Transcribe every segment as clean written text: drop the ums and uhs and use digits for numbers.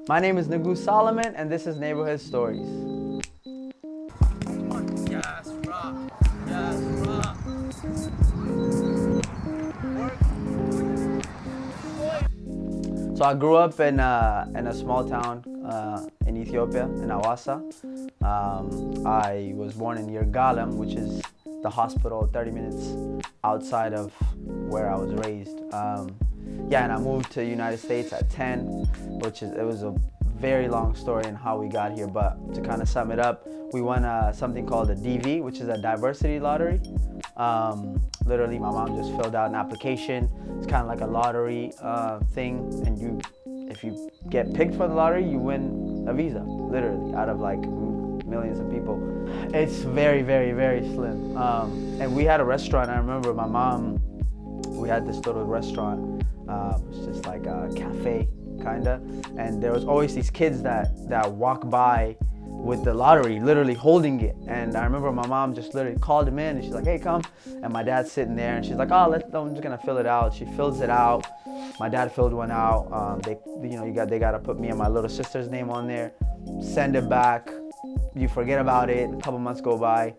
My name is Nigus Solomon, and this is Neighborhood Stories. Yes, rock. Yes, rock. So I grew up in a small town in Ethiopia, in Hawassa. I was born in Yirgalem, which is the hospital 30 minutes outside of where I was raised. And I moved to the United States at 10, it was a very long story in how we got here, but to kind of sum it up, we won something called a DV, which is a diversity lottery. Literally, my mom just filled out an application. It's kind of like a lottery thing, and if you get picked for the lottery, you win a visa, literally, out of like millions of people. It's very, very, very slim. And we had a restaurant. I remember my mom, we had this little restaurant. It's just like a cafe, kinda. And there was always these kids that walk by with the lottery, literally holding it. And I remember my mom just literally called him in, and she's like, "Hey, come." And my dad's sitting there, and she's like, "Oh, I'm just gonna fill it out." She fills it out. My dad filled one out. They gotta put me and my little sister's name on there. Send it back. You forget about it. A couple months go by.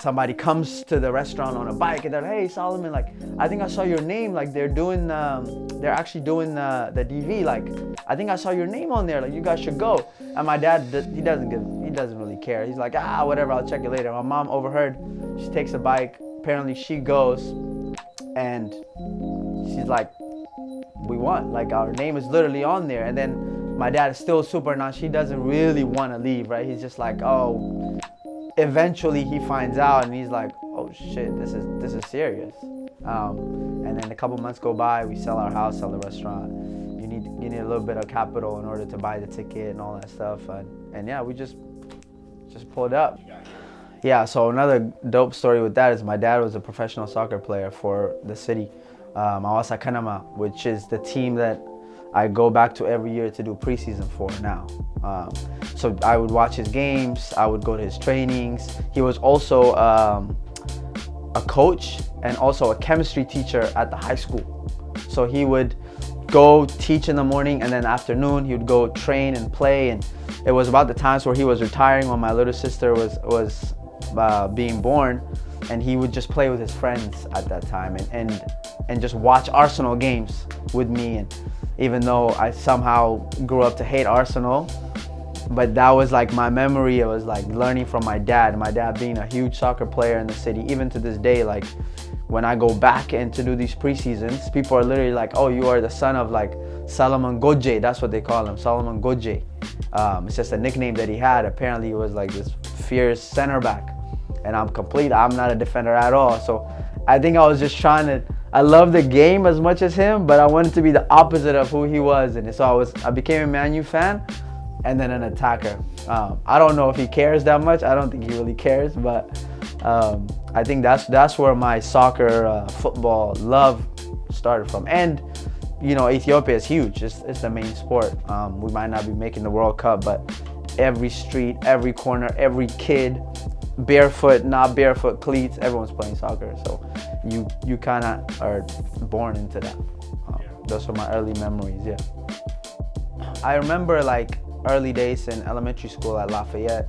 Somebody comes to the restaurant on a bike, and they're like, "Hey, Solomon, like, I think I saw your name. Like, they're actually doing the DV. Like, I think I saw your name on there. Like, you guys should go." And my dad, he doesn't really care. He's like, whatever, I'll check it later. My mom overheard. She takes a bike. Apparently, she goes, and she's like, "We won. Like, our name is literally on there." And then my dad is still super nice. He doesn't really want to leave, right? He's just like, oh. Eventually he finds out, and he's like, "Oh shit, this is serious." And then a couple months go by. We sell our house, sell the restaurant. You need a little bit of capital in order to buy the ticket and all that stuff. And yeah, we just pulled up. Yeah. So another dope story with that is my dad was a professional soccer player for the city, Hawassa, which is the team that I go back to every year to do preseason for now. So I would watch his games, I would go to his trainings. He was also a coach and also a chemistry teacher at the high school. So he would go teach in the morning, and then afternoon he would go train and play. And it was about the times where he was retiring when my little sister was being born, and he would just play with his friends at that time and just watch Arsenal games with me. And even though I somehow grew up to hate Arsenal, but that was like my memory. It was like learning from my dad being a huge soccer player in the city. Even to this day, like when I go back and to do these preseasons, people are literally like, "Oh, you are the son of like Solomon Goje." That's what they call him, Solomon Goje. It's just a nickname that he had. Apparently he was like this fierce center back, and I'm not a defender at all. So I think I was just I love the game as much as him, but I wanted to be the opposite of who he was. And so I became a Man U fan and then an attacker. I don't know if he cares that much. I don't think he really cares, but I think that's where my soccer, football love started from. And, Ethiopia is huge. It's the main sport. We might not be making the World Cup, but every street, every corner, every kid, barefoot, not barefoot, cleats, everyone's playing soccer. So you kind of are born into that. Those are my early memories. Yeah, I remember like early days in elementary school at Lafayette.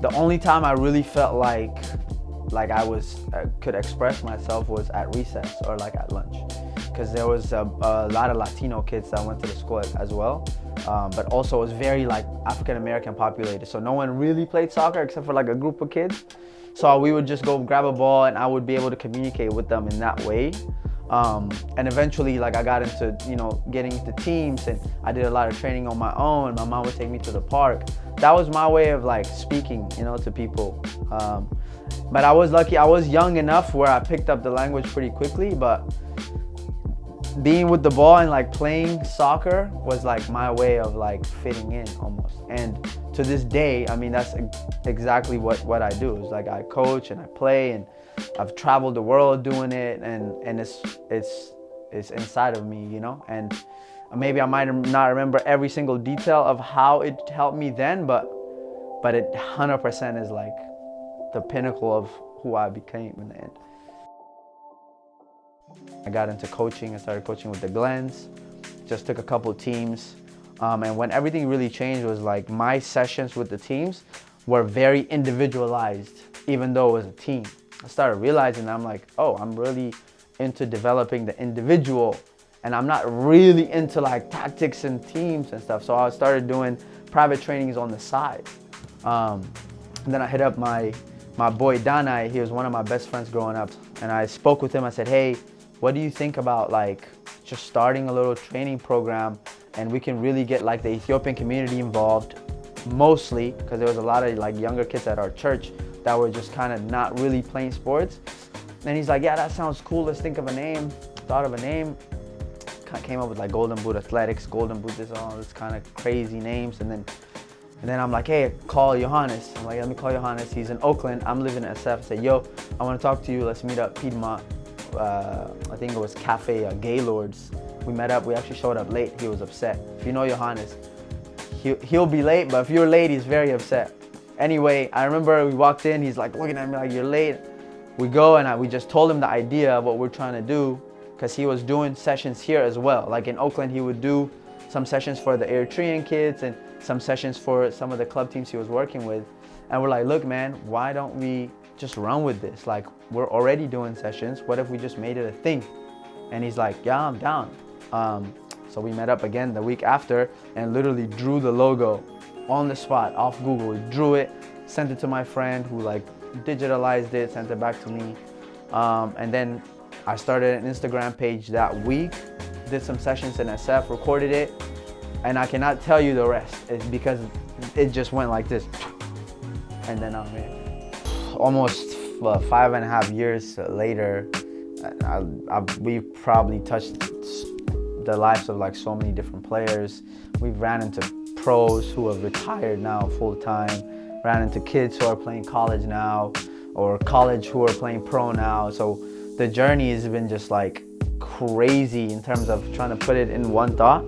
The only time I really felt like I could express myself was at recess or like at lunch, because there was a lot of Latino kids that went to the school as well. But also it was very like African American populated, so no one really played soccer except for like a group of kids. So we would just go grab a ball, and I would be able to communicate with them in that way. And eventually, like, I got into getting into teams, and I did a lot of training on my own. My mom would take me to the park. That was my way of like speaking, to people. But I was lucky. I was young enough where I picked up the language pretty quickly, but being with the ball and like playing soccer was like my way of like fitting in almost. And to this day, I mean, that's exactly what I do. It's like I coach and I play, and I've traveled the world doing it, and it's inside of me, and maybe I might not remember every single detail of how it helped me then, but it 100% is like the pinnacle of who I became in the end. I got into coaching. I started coaching with the Glens. Just took a couple teams. And when everything really changed was like my sessions with the teams were very individualized, even though it was a team. I started realizing that I'm like, oh, I'm really into developing the individual, and I'm not really into like tactics and teams and stuff. So I started doing private trainings on the side. And then I hit up my boy Danai. He was one of my best friends growing up, and I spoke with him. I said, hey, what do you think about like just starting a little training program, and we can really get like the Ethiopian community involved, mostly because there was a lot of like younger kids at our church that were just kind of not really playing sports. And he's like, yeah, that sounds cool. Let's think of a name. Thought of a name. Came up with like Golden Boot Athletics, Golden Boot this, all this kind of crazy names. And then I'm like, hey, call Johannes. I'm like, let me call Johannes. He's in Oakland. I'm living in SF. I said, yo, I want to talk to you. Let's meet up Piedmont. I think it was Cafe Gaylords. We met up. We actually showed up late. He was upset. If you know Johannes, he'll be late, but if you're late, he's very upset. Anyway, I remember we walked in. He's like looking at me like, you're late. We go and we just told him the idea of what we're trying to do, because he was doing sessions here as well. Like in Oakland, he would do some sessions for the Eritrean kids and some sessions for some of the club teams he was working with. And we're like, look, man, why don't we just run with this? Like, we're already doing sessions. What if we just made it a thing? And he's like, yeah, I'm down. So we met up again the week after and literally drew the logo on the spot off Google. We drew it, sent it to my friend who like digitalized it, sent it back to me. And then I started an Instagram page that week, did some sessions in SF, recorded it, and I cannot tell you the rest. It's because it just went like this. And then I'm here. Almost 5.5 years later, we've probably touched the lives of like so many different players. We've ran into pros who have retired now full time, ran into kids who are playing college now, or college who are playing pro now. So the journey has been just like crazy in terms of trying to put it in one thought.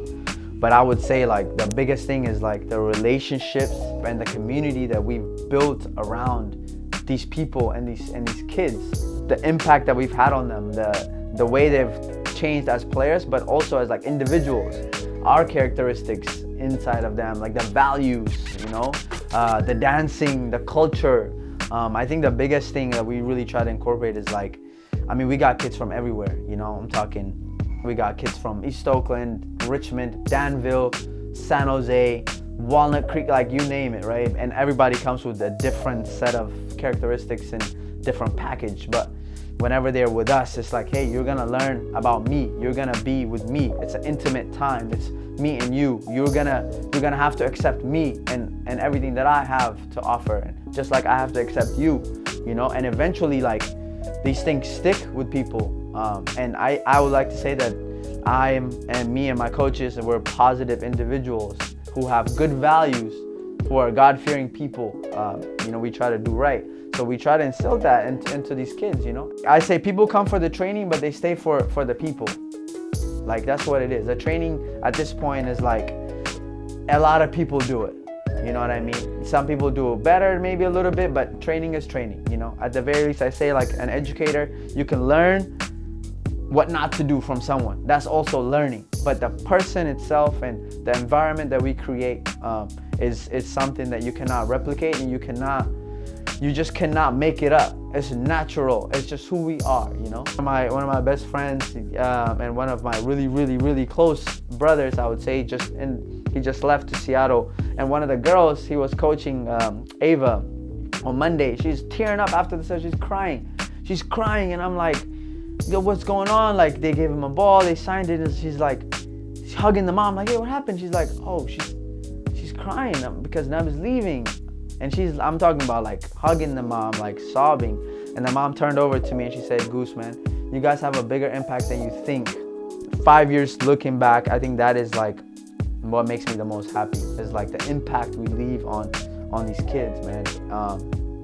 But I would say like the biggest thing is like the relationships and the community that we've built around these people and these kids. The impact that we've had on them, the way they've changed as players, but also as like individuals. Our characteristics inside of them, like the values, you know, the dancing, the culture. I think the biggest thing that we really try to incorporate is like, I mean, we got kids from everywhere, you know, I'm talking, we got kids from East Oakland, Richmond, Danville, San Jose, Walnut Creek, like you name it, right? And everybody comes with a different set of characteristics and different package. But whenever they're with us, it's like, hey, you're gonna learn about me. You're gonna be with me. It's an intimate time. It's me and you. You're gonna have to accept me and everything that I have to offer, just like I have to accept you, you know. And eventually, like, these things stick with people. And I would like to say that me and my coaches, we're positive individuals who have good values, who are God-fearing people. You know, we try to do right. So we try to instill that into these kids, you know. I say people come for the training, but they stay for the people. Like, that's what it is. The training at this point is like, a lot of people do it. You know what I mean? Some people do it better, maybe a little bit, but training is training, you know. At the very least, I say like an educator, you can learn what not to do from someone. That's also learning. But the person itself and the environment that we create is something that you cannot replicate, and you just cannot make it up. It's natural. It's just who we are, you know. One of my best friends and one of my really close brothers, I would say, he just left to Seattle. And one of the girls he was coaching, Ava, on Monday, she's tearing up after the session. She's crying, and I'm like, yo, what's going on? Like, they gave him a ball, they signed it, and she's hugging the mom, like, hey, what happened? She's like, oh, she's crying because Neb is leaving. And I'm talking about like hugging the mom, like sobbing. And the mom turned over to me and she said, Goose, man, you guys have a bigger impact than you think. 5 years looking back, I think that is like what makes me the most happy, is like the impact we leave on these kids, man,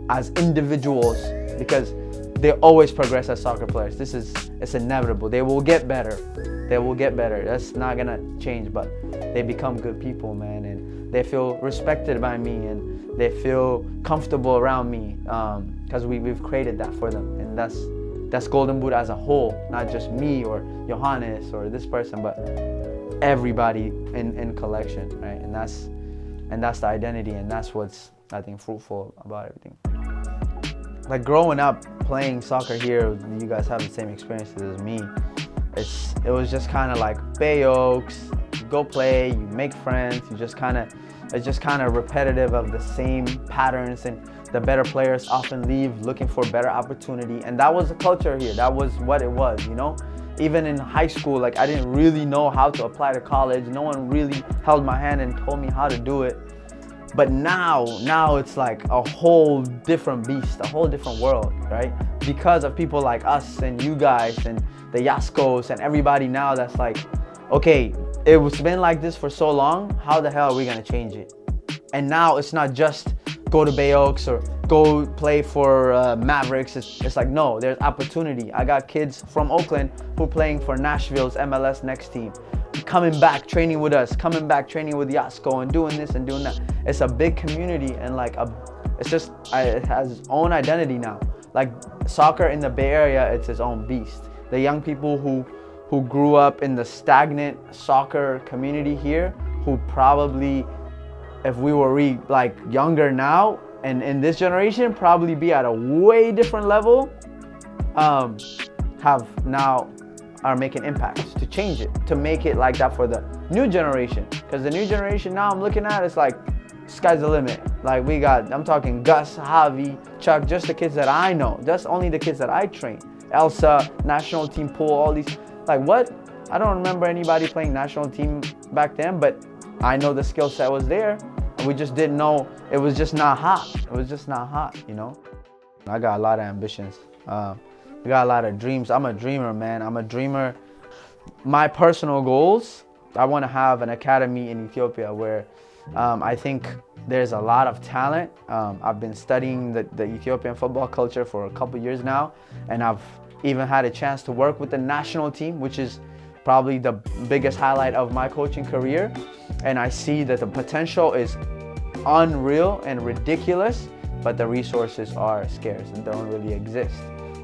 as individuals, because they always progress as soccer players. It's inevitable. They will get better. That's not gonna change, but they become good people, man, and they feel respected by me, and they feel comfortable around me, because we've created that for them, and that's Golden Boot as a whole, not just me or Johannes or this person, but everybody in collection, right? And that's the identity, and that's what's, I think, fruitful about everything. Like growing up playing soccer here, you guys have the same experiences as me. It was just kind of like Bay Oaks, you go play, you make friends, it's just kind of repetitive of the same patterns, and the better players often leave looking for better opportunity. And that was the culture here. That was what it was, you know? Even in high school, like I didn't really know how to apply to college. No one really held my hand and told me how to do it. But now it's like a whole different beast, a whole different world, right? Because of people like us and you guys and the Yaskos and everybody now that's like, okay, it's been like this for so long, how the hell are we gonna change it? And now it's not just go to Bay Oaks or go play for Mavericks. It's like, no, there's opportunity. I got kids from Oakland who are playing for Nashville's MLS Next Team, coming back, training with us, coming back, training with Yasko and doing this and doing that. It's a big community, and like it has its own identity now. Like soccer in the Bay Area, it's its own beast. The young people who grew up in the stagnant soccer community here, who probably, if we were like younger now and in this generation, probably be at a way different level, are making impacts to change it, to make it like that for the new generation. Because the new generation now I'm looking at, it's like sky's the limit. Like I'm talking Gus, Javi, Chuck, just the kids that I know, just only the kids that I train. Elsa, national team pool, all these, like what? I don't remember anybody playing national team back then, but I know the skill set was there. We just didn't know, it was just not hot. It was just not hot, you know? I got a lot of ambitions. I got a lot of dreams. I'm a dreamer, man. I'm a dreamer. My personal goals, I want to have an academy in Ethiopia where I think there's a lot of talent. I've been studying the Ethiopian football culture for a couple years now, and I've even had a chance to work with the national team, which is probably the biggest highlight of my coaching career. And I see that the potential is unreal and ridiculous, but the resources are scarce and don't really exist.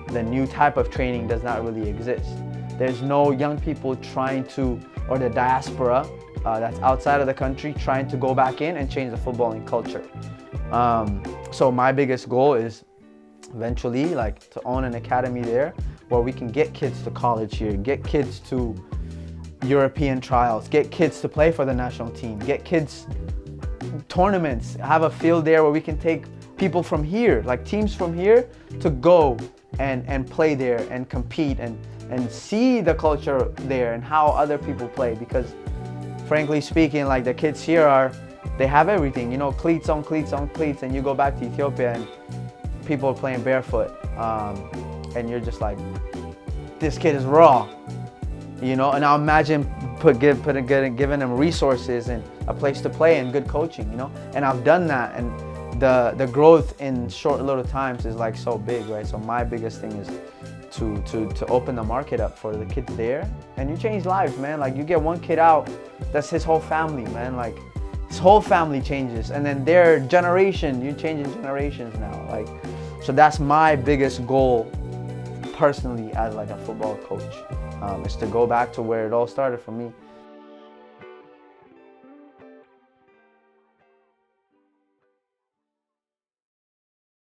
The new type of training does not really exist. There's no young people trying to, or the diaspora that's outside of the country trying to go back in and change the footballing culture. So my biggest goal is eventually like to own an academy there where we can get kids to college here, get kids to European trials, get kids to play for the national team, get kids tournaments, have a field there where we can take people from here, like teams from here, to go and play there and compete and see the culture there and how other people play. Because frankly speaking, like the kids here they have everything, you know, cleats on cleats on cleats, and you go back to Ethiopia and people are playing barefoot, and you're just like, this kid is raw, you know. And now imagine giving them resources and a place to play and good coaching, you know. And I've done that, and the growth in short little times is like so big, right? So my biggest thing is to open the market up for the kids there, and you change lives, man. Like you get one kid out, that's his whole family, man. Like his whole family changes, and then their generation, you're changing generations now. Like, so that's my biggest goal personally as like a football coach, is to go back to where it all started for me.